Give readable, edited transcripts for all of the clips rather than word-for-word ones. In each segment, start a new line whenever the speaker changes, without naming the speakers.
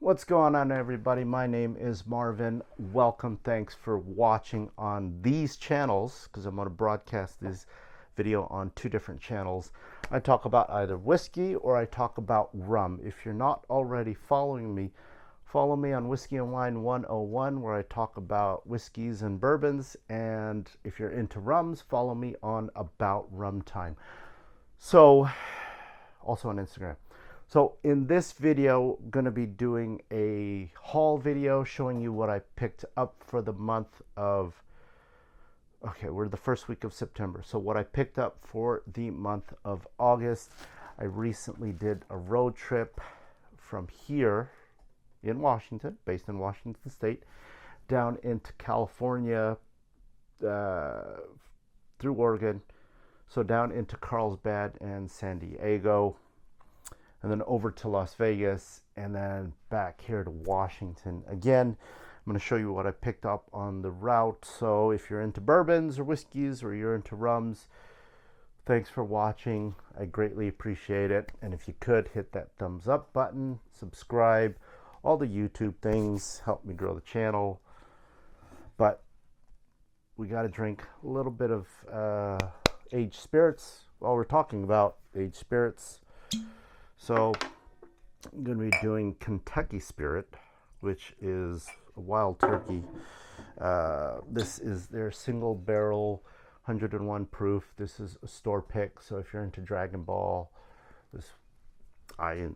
What's going on, everybody? My name is Marvin. Welcome. Thanks for watching on these channels, because I'm going to broadcast this video on two different channels. I talk about either whiskey or I talk about rum. If you're not already following me, follow me on Whiskey and Wine 101, where I talk about whiskeys and bourbons. And if you're into rums, follow me on About Rum Time. So, also on Instagram. So in this video, I'm going to be doing a haul video showing you what I picked up for the month of, we're the first week of September. So what I picked up for the month of August. I recently did a road trip from here in Washington, based in Washington State, down into California, through Oregon, so down into Carlsbad and San Diego, and then over to Las Vegas, and then back here to Washington. Again, I'm going to show you what I picked up on the route. So if you're into bourbons or whiskeys, or you're into rums, thanks for watching. I greatly appreciate it. And if you could, hit that thumbs up button, subscribe, all the YouTube things help me grow the channel. But we got to drink a little bit of aged spirits while we're talking about aged spirits. So I'm going to be doing Kentucky Spirit, which is a wild turkey. This is their single barrel, 101 proof. This is a store pick. So if you're into Dragon Ball, I'm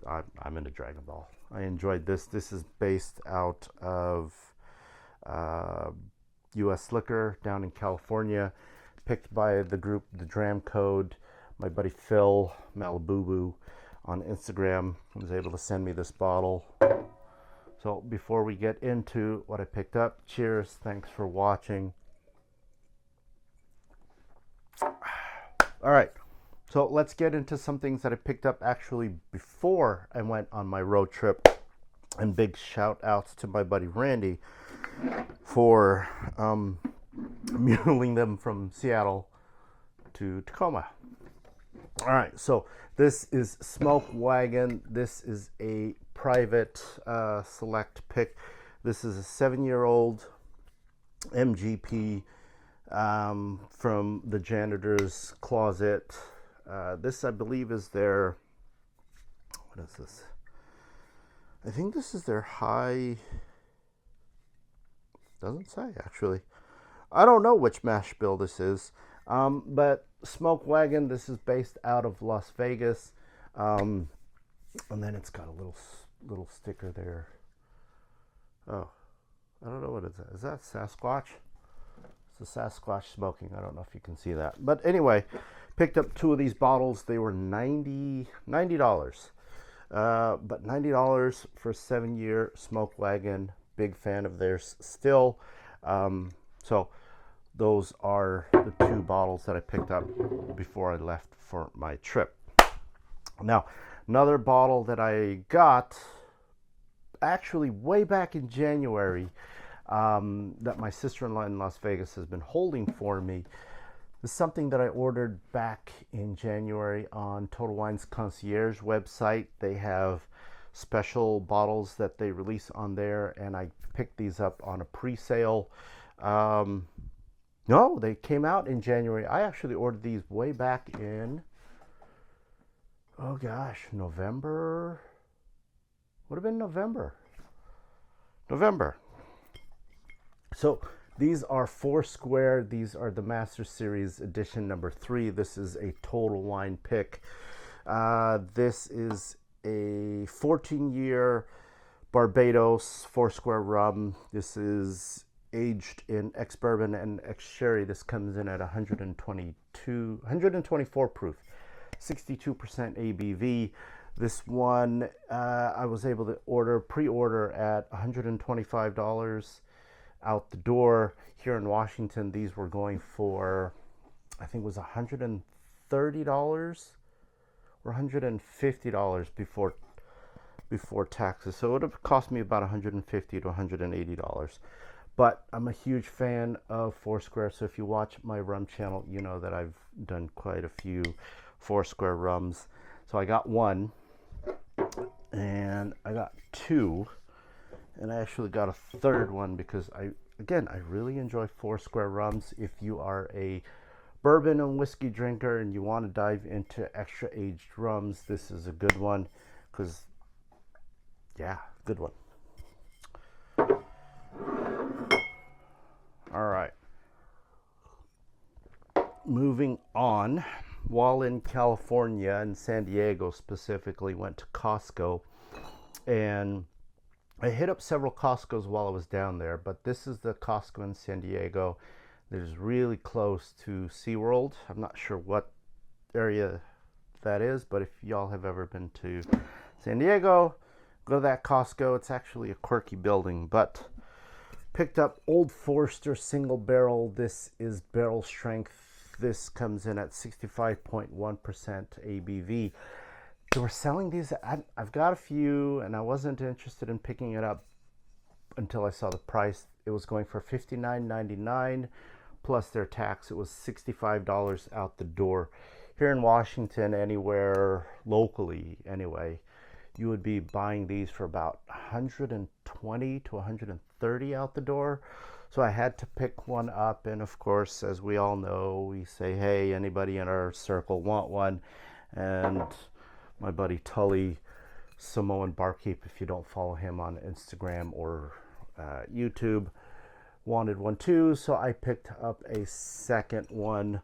into Dragon Ball. I enjoyed this. This is based out of U.S. Liquor down in California, picked by the group The Dram Code. My buddy Phil Malibu on Instagram was able to send me this bottle. So before we get into what I picked up, cheers, thanks for watching. All right, so let's get into some things that I picked up actually before I went on my road trip. And big shout outs to my buddy Randy for muling them from Seattle to Tacoma. All right, so this is Smoke Wagon. This is a private select pick. This is a 7-year-old MGP from the janitor's closet. This, I believe, is their, what is this? I think this is their high, doesn't say actually. I don't know which mash bill this is, but Smoke Wagon, this is based out of Las Vegas, and then it's got a little sticker there. Oh, I don't know what it is. Is that Sasquatch? It's a Sasquatch smoking. I don't know if you can see that, but anyway, picked up 2 of these bottles. They were $90, but $90 for a 7-year Smoke Wagon. Big fan of theirs still. So those are the 2 bottles that I picked up before I left for my trip. Now, another bottle that I got actually way back in January, that my sister-in-law in Las Vegas has been holding for me, is something that I ordered back in January on Total Wine's Concierge website. They have special bottles that they release on there, and I picked these up on a pre-sale. No, they came out in January. I actually ordered these way back in, oh gosh, November. Would have been November. So these are 4 square. These are the Master Series edition number 3. This is a Total Wine pick. This is a 14-year Barbados 4 square rum. This is aged in ex-bourbon and ex-sherry. This comes in at 124 proof, 62% ABV. This one I was able to pre-order at $125 out the door. Here in Washington, these were going for, I think it was $130 or $150 before taxes. So it would have cost me about $150 to $180. But I'm a huge fan of Foursquare, so if you watch my rum channel, you know that I've done quite a few Foursquare rums. So I got one, and I got two. And I actually got a third one because I really enjoy Foursquare rums. If you are a bourbon and whiskey drinker and you want to dive into extra aged rums, this is a good one because, yeah, good one. All right. Moving on, while in California and San Diego specifically, went to Costco, and I hit up several Costco's while I was down there, but this is the Costco in San Diego that is really close to SeaWorld. I'm not sure what area that is, but if y'all have ever been to San Diego, go to that Costco. It's actually a quirky building, but picked up Old Forester single barrel. This is barrel strength. This comes in at 65.1% ABV. They were selling these. I've got a few, and I wasn't interested in picking it up until I saw the price. It was going for $59.99 plus their tax. It was $65 out the door. Here in Washington, anywhere locally anyway, you would be buying these for about 120 to 130 out the door. So I had to pick one up, and of course, as we all know, we say, hey, anybody in our circle want one? And my buddy Tully, Samoan Barkeep, if you don't follow him on Instagram or YouTube, wanted one too, so I picked up a second one.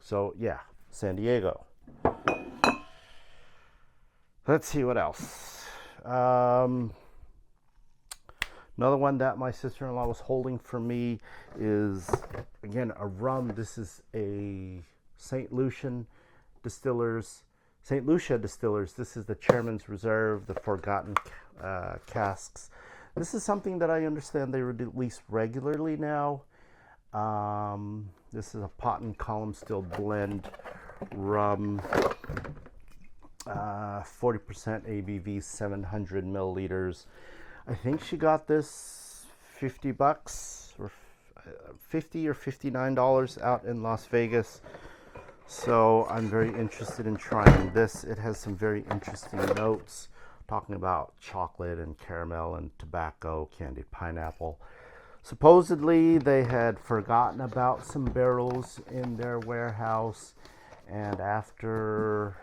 So yeah, San Diego. Let's see what else. Another one that my sister-in-law was holding for me is, again, a rum. This is a St. Lucia Distillers. This is the Chairman's Reserve, the Forgotten Casks. This is something that I understand they release regularly now. This is a pot and column still blend rum. 40% ABV, 700 milliliters. I think she got this $50 or $50 or $59 out in Las Vegas. So I'm very interested in trying this. It has some very interesting notes, talking about chocolate and caramel and tobacco, candied pineapple. Supposedly they had forgotten about some barrels in their warehouse, and after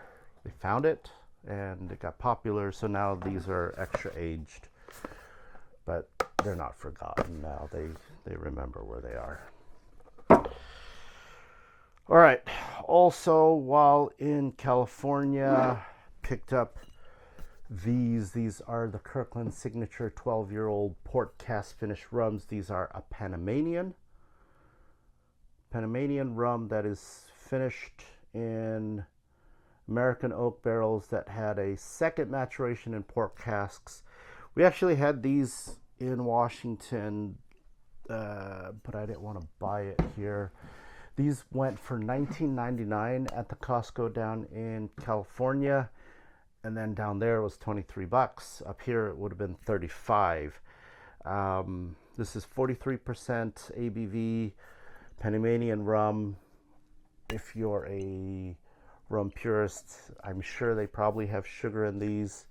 they found it and it got popular, so now these are extra aged. But they're not forgotten now. They remember where they are. All right. Also, while in California, picked up these. These are the Kirkland Signature 12-year-old port cast finish rums. These are a Panamanian rum that is finished in American oak barrels that had a second maturation in port casks. We actually had these in Washington, but I didn't want to buy it here. These went for $19.99 at the Costco down in California, and then down there it was $23. Up here it would have been $35. This is 43% ABV Panamanian rum. If you're a rum purist, I'm sure they probably have sugar in these.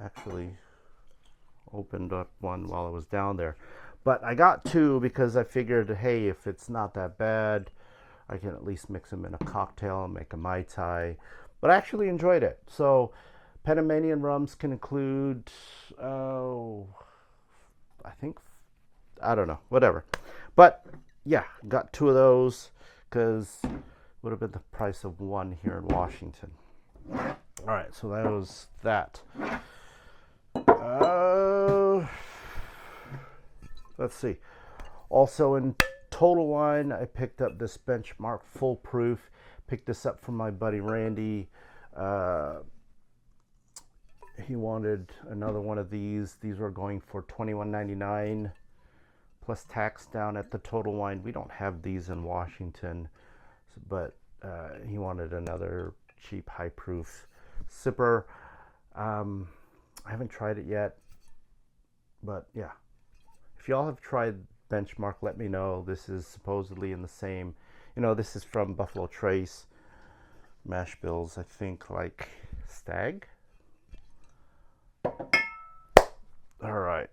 Actually opened up one while I was down there, but I got two because I figured, hey, if it's not that bad, I can at least mix them in a cocktail and make a Mai Tai. But I actually enjoyed it. So Panamanian rums can include, I don't know, whatever. But yeah, got two of those because it would have been the price of one here in Washington. All right, so that was that. Let's see. Also in Total Wine, I picked up this Benchmark Full Proof. Picked this up from my buddy Randy. He wanted another one of these. These were going for $21.99 plus tax down at the Total Wine. We don't have these in Washington, but he wanted another cheap high proof sipper. I haven't tried it yet, but yeah, if y'all have tried Benchmark, let me know. This is supposedly in the same, this is from Buffalo Trace. Mash bills, I think, like Stag. All right.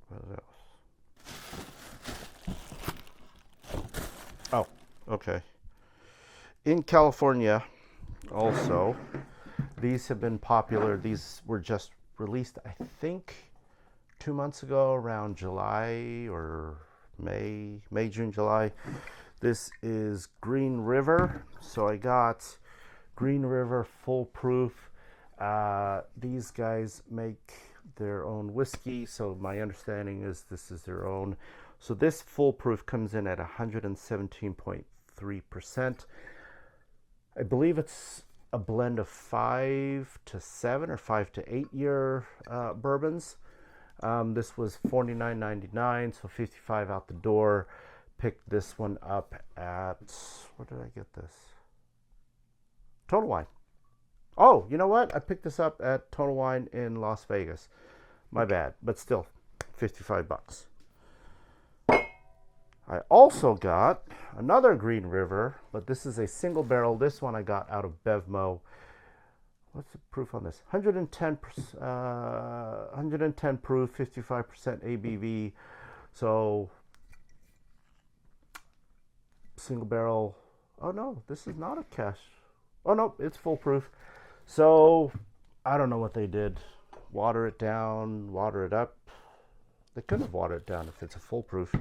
What else? Oh, okay. In California, also, these have been popular. These were just released, I think, 2 months ago, around July or May, June, July. This is Green River. So I got Green River Full Proof. These guys make their own whiskey, so my understanding is this is their own. So this Full Proof comes in at 117.3%. I believe it's a blend of 5 to 7 or 5 to 8 year bourbons. This was $49.99, so $55 out the door. Picked this one up at, where did I get this? Total Wine. Oh, you know what? I picked this up at Total Wine in Las Vegas. My bad, but still, $55. I also got another Green River, but this is a single barrel. This one I got out of Bevmo. What's the proof on this? 110 proof, 55% ABV. So, single barrel. Oh no, this is not a cash. Oh no, it's full proof. So, I don't know what they did. Water it down, water it up. They couldn't have watered it down if it's a full proof.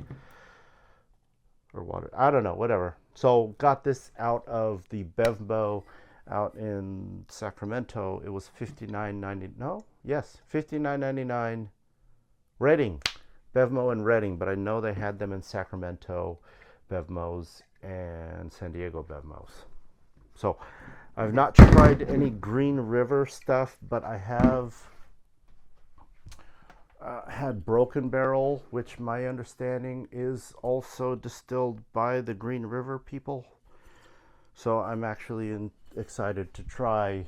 Or water, I don't know, whatever. So got this out of the Bevmo out in Sacramento. It was $59.90. No, yes, $59.99. Redding, Bevmo and Redding, but I know they had them in Sacramento Bevmos and San Diego Bevmos. So I've not tried any Green River stuff, but I have had Broken Barrel, which my understanding is also distilled by the Green River people. So I'm actually excited to try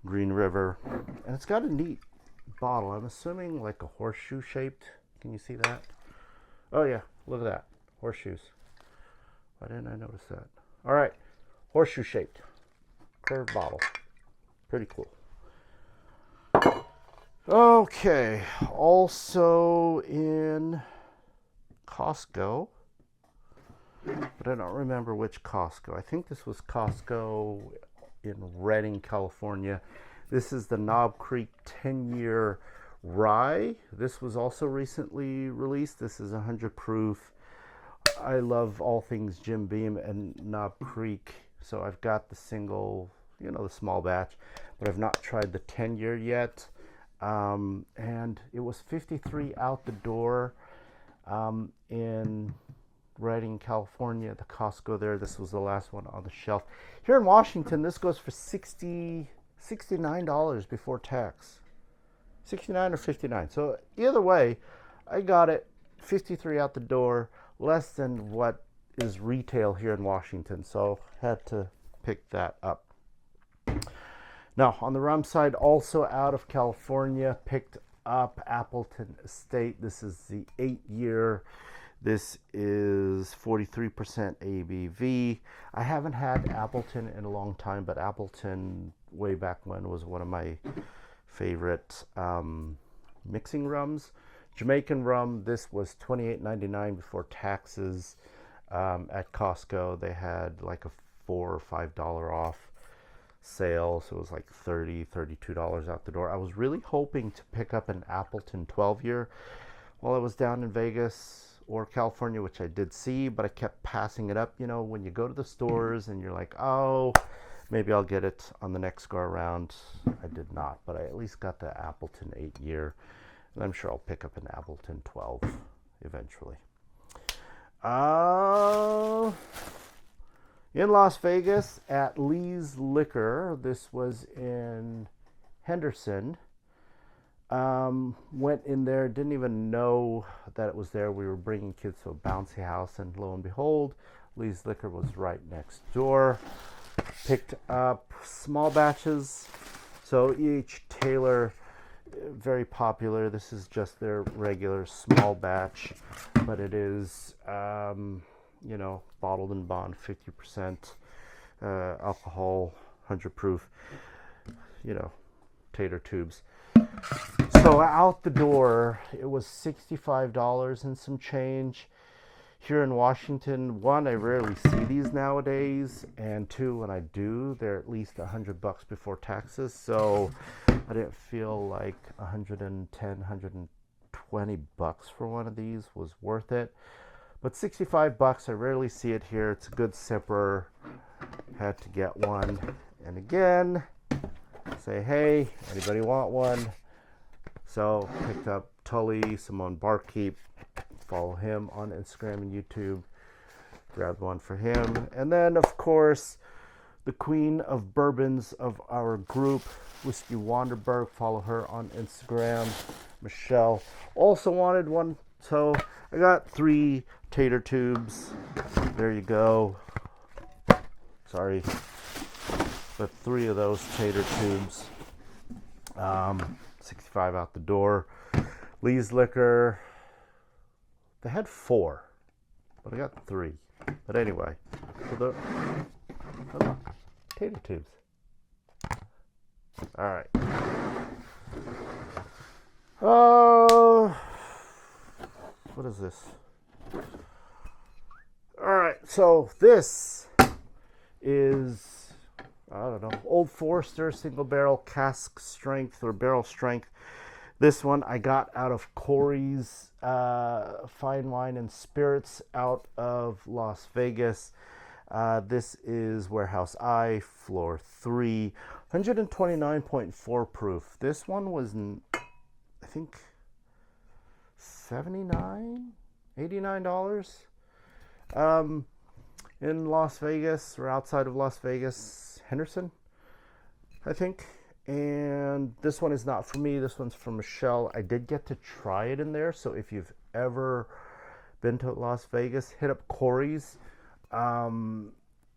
Green River. And it's got a neat bottle. I'm assuming like a horseshoe shaped. Can you see that? Oh yeah, look at that. Horseshoes. Why didn't I notice that? All right, horseshoe shaped. Curved bottle. Pretty cool. Okay, also in Costco, but I don't remember which Costco. I think this was Costco in Redding, California. This is the Knob Creek 10-year rye. This was also recently released. This is 100 proof. I love all things Jim Beam and Knob Creek, so I've got the single, the small batch, but I've not tried the 10-year yet. And it was $53 out the door in Redding, California, the Costco there. This was the last one on the shelf. Here in Washington, this goes for $69 before tax. 69 or 59. So either way, I got it $53 out the door, less than what is retail here in Washington. So had to pick that up. Now, on the rum side, also out of California, picked up Appleton Estate. This is the 8-year. This is 43% ABV. I haven't had Appleton in a long time, but Appleton, way back when, was one of my favorite mixing rums. Jamaican rum, this was $28.99 before taxes. At Costco, they had like a $4 or $5 off sale, so it was like $32 out the door. I was really hoping to pick up an Appleton 12-year while I was down in Vegas or California, which I did see, but I kept passing it up. When you go to the stores and you're like, oh, maybe I'll get it on the next go around. I did not, but I at least got the Appleton 8-year, and I'm sure I'll pick up an Appleton 12 eventually. In Las Vegas at Lee's Liquor, this was in Henderson. Went in there, didn't even know that it was there. We were bringing kids to a bouncy house, and lo and behold, Lee's Liquor was right next door. Picked up small batches. So E.H. Taylor, very popular. This is just their regular small batch, but it is bottled in bond, 50% alcohol, 100 proof. tater tubes. So out the door, it was $65 and some change. Here in Washington, one, I rarely see these nowadays, and two, when I do, they're at least $100 before taxes. So I didn't feel like $110, $120 for one of these was worth it. But $65, I rarely see it here. It's a good sipper. Had to get one. And again, say, hey, anybody want one? So picked up Tully, Simone Barkeep. Follow him on Instagram and YouTube. Grabbed one for him. And then, of course, the queen of bourbons of our group, Whiskey Wanderberg. Follow her on Instagram. Michelle also wanted one. So I got 3 tater tubes. There you go. Sorry. But 3 of those tater tubes. 65 out the door. Lee's Liquor. They had 4, but I got 3. But anyway, so the tater tubes. All right. What is this? All right, so this is, I don't know, Old Forester single barrel cask strength or barrel strength. This one I got out of Corey's Fine Wine and Spirits out of Las Vegas. This is Warehouse I, floor 3, 129.4 proof. This one was, I think, $89. In Las Vegas or outside of Las Vegas, Henderson, I think. And this one is not for me. This one's for Michelle. I did get to try it in there. So if you've ever been to Las Vegas, hit up Corey's.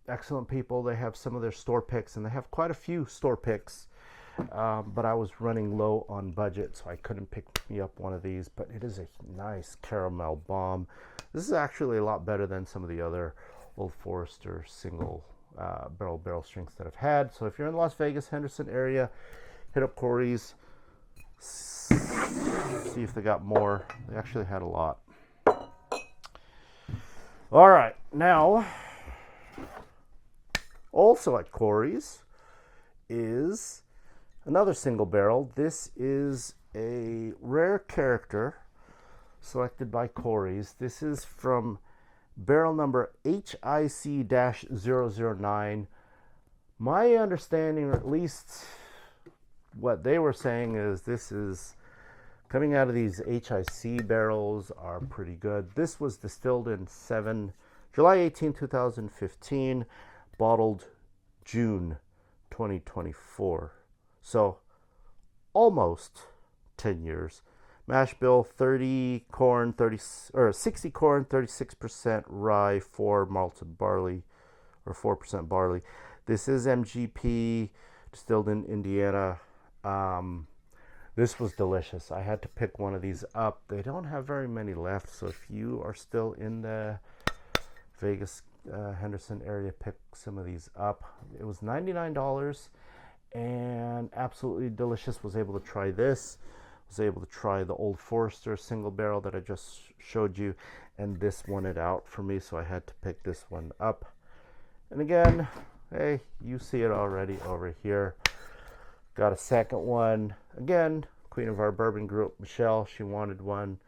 Excellent people. They have some of their store picks, and they have quite a few store picks. But I was running low on budget, so I couldn't pick me up one of these. But it is a nice caramel bomb. This is actually a lot better than some of the other Old Forester single barrel strengths that I've had. So if you're in the Las Vegas, Henderson area, hit up Corey's. See if they got more. They actually had a lot. All right, now also at Corey's is another single barrel. This is a rare character selected by Corey's. This is from barrel number HIC-009. My understanding, or at least what they were saying, is this is coming out of these HIC barrels are pretty good. This was distilled in July 18, 2015, bottled June 2024. So almost 10 years. Mash bill 60 corn, 36% rye, 4 malted barley, or 4% barley. This is MGP, distilled in Indiana. This was delicious. I had to pick one of these up. They don't have very many left, so if you are still in the Vegas, Henderson area, pick some of these up. It was $99 and absolutely delicious. Was able to try this. Was able to try the Old Forester single barrel that I just showed you, and this won it out for me, so I had to pick this one up. And again, hey, you see it already over here. Got a second one. Again, queen of our bourbon group, Michelle, she wanted one,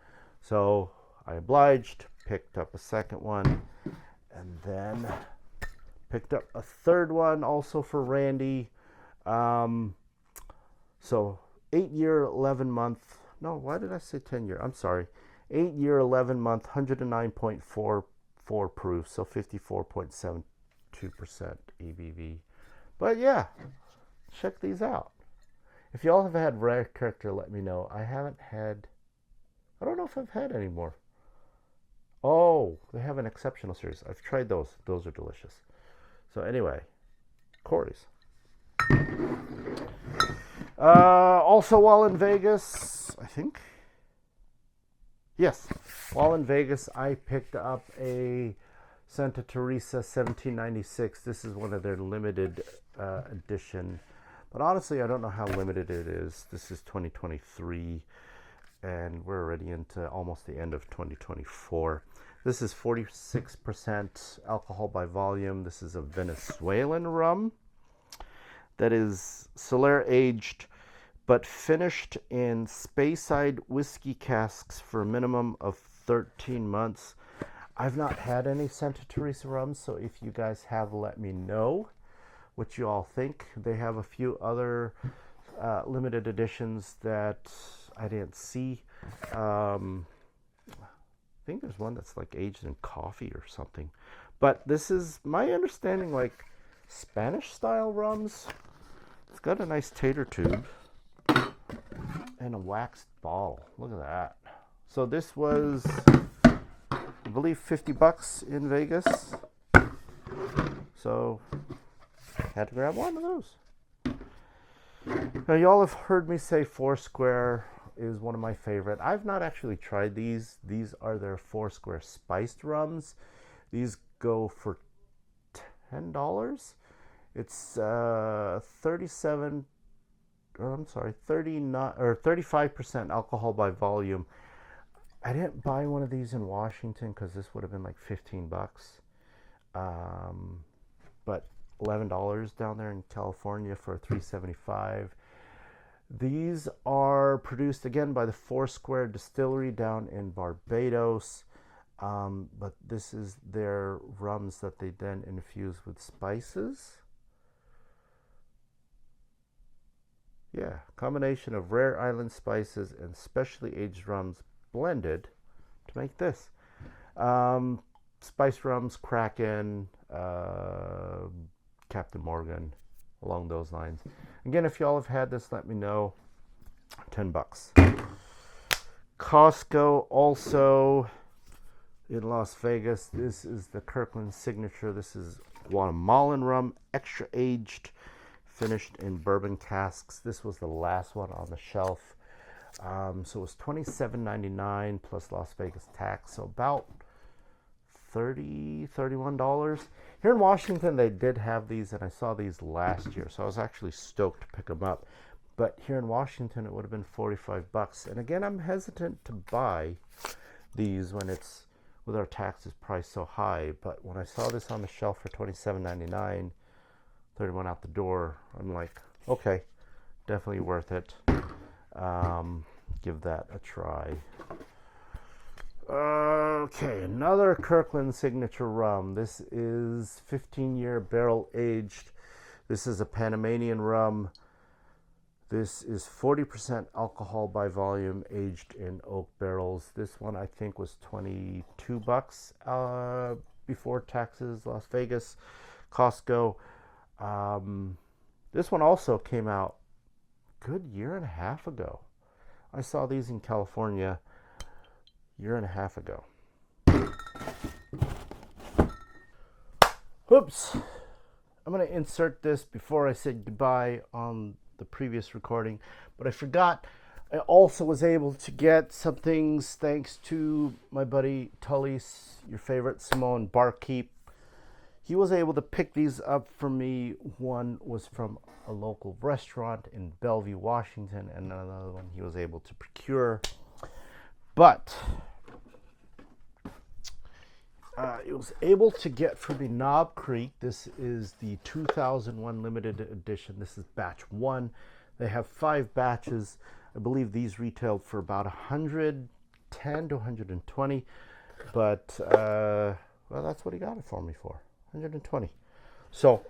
so I obliged, picked up a second one, and then picked up a third one also for Randy. So 8-year, 11-month. No, why did I say 10-year? I'm sorry. 8-year, 11-month, 109.44 proof, so 54.72% ABV. But yeah, check these out. If y'all have had rare character, let me know. I don't know if I've had any more. Oh, they have an exceptional series. I've tried those. Those are delicious. So anyway, Corey's. Also, while in Vegas, I think. Yes, while in Vegas, I picked up a Santa Teresa 1796. This is one of their limited edition But honestly, I don't know how limited it is. This is 2023, and we're already into almost the end of 2024. This is 46% alcohol by volume. This is a Venezuelan rum that is Soler aged, but finished in Speyside whiskey casks for a minimum of 13 months. I've not had any Santa Teresa rums, so if you guys have, let me know what you all think. They have a few other limited editions that I didn't see. I think there's one that's like aged in coffee or something. But this is my understanding, like Spanish style rums. It's got a nice tater tube and a waxed bottle. Look at that. So this was, I believe, $50 in Vegas. So had to grab one of those. Now, y'all have heard me say Foursquare is one of my favorite. I've not actually tried these. These are their Foursquare spiced rums. These go for $10. It's 39 or 35% alcohol by volume. I didn't buy one of these in Washington because this would have been like $15. But $11 down there in California for $3.75. These are produced again by the Foursquare Distillery down in Barbados. But this is their rums that they then infuse with spices. Yeah, combination of rare island spices and specially aged rums blended to make this. Spice rums, Kraken, Captain Morgan, along those lines. Again, if y'all have had this, let me know. $10. Costco also in Las Vegas. This is the Kirkland Signature. This is Guatemalan rum, extra aged, finished in bourbon casks. This was the last one on the shelf. So it was $27.99 plus Las Vegas tax. So about $31. Here in Washington, they did have these, and I saw these last year. So I was actually stoked to pick them up. But here in Washington, it would have been $45. And again, I'm hesitant to buy these when it's with our taxes priced so high. But when I saw this on the shelf for $27.99, 31 out the door, I'm like, okay, definitely worth it. Give that a try. Okay, another Kirkland Signature rum. This is 15-year barrel aged. This is a Panamanian rum. This is 40% alcohol by volume, aged in oak barrels. This one I think was $22 before taxes. Las Vegas, Costco. This one also came out a good year and a half ago. I saw these in California a year and a half ago. Oops. I'm going to insert this before I said goodbye on the previous recording, but I forgot. I also was able to get some things thanks to my buddy Tully's, your favorite Simone Barkeep. He was able to pick these up for me. One was from a local restaurant in Bellevue, Washington, and another one he was able to procure. But it was able to get from me Knob Creek. This is the 2001 limited edition. This is batch 1. They have 5 batches. I believe these retailed for about 110 to 120. But, well, that's what he got it for me for. 120. So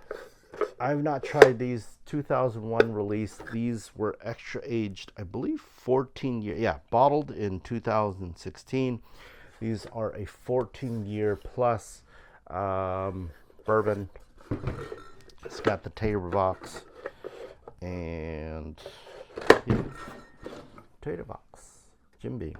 I've not tried these 2001 release. These were extra aged, I believe 14 year. Yeah, bottled in 2016. These are a 14-year plus bourbon. It's got the tater box and yeah, tater box, Jim Beam.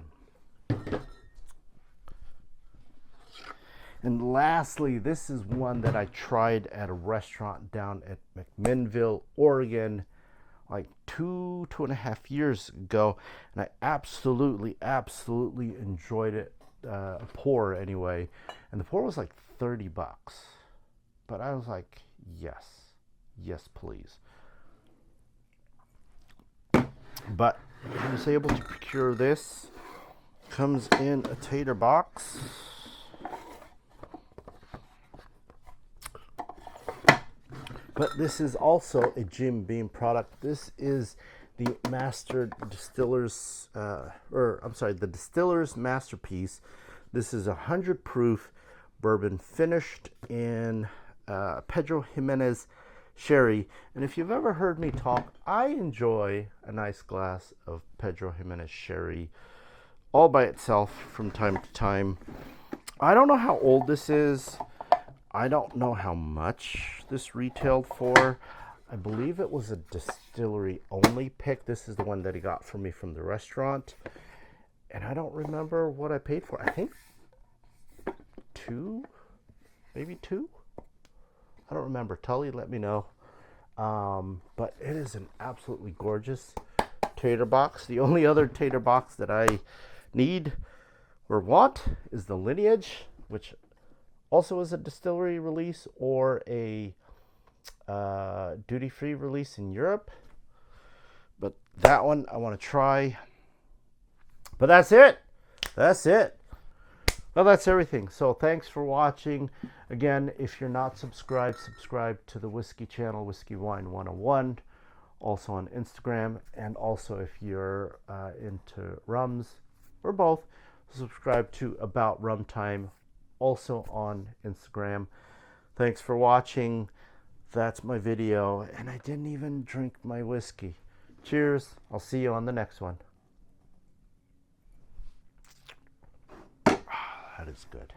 And lastly, this is one that I tried at a restaurant down at McMinnville, Oregon, like 2.5 years ago. And I absolutely enjoyed it. A pour anyway. And the pour was like $30. But I was like, yes, please. But I was able to procure this. Comes in a tater box. But this is also a Jim Beam product. This is the Master Distiller's, the Distiller's Masterpiece. This is 100 proof bourbon finished in Pedro Jimenez sherry. And if you've ever heard me talk, I enjoy a nice glass of Pedro Jimenez sherry all by itself from time to time. I don't know how old this is. I don't know how much this retailed for. I believe it was a distillery only pick. This is the one that he got for me from the restaurant. And I don't remember what I paid for. I think maybe two. I don't remember. Tully, let me know. But it is an absolutely gorgeous tater box. The only other tater box that I need or want is the Lineage, which also is a distillery release or a duty-free release in Europe. But that one I want to try. But that's it. That's it. Well, that's everything. So thanks for watching. Again, if you're not subscribed, subscribe to the Whiskey channel, Whiskey Wine 101. Also on Instagram. And also if you're into rums or both, subscribe to About Rum Time, also on Instagram. Thanks for watching. That's my video. And I didn't even drink my whiskey. Cheers. I'll see you on the next one. That is good.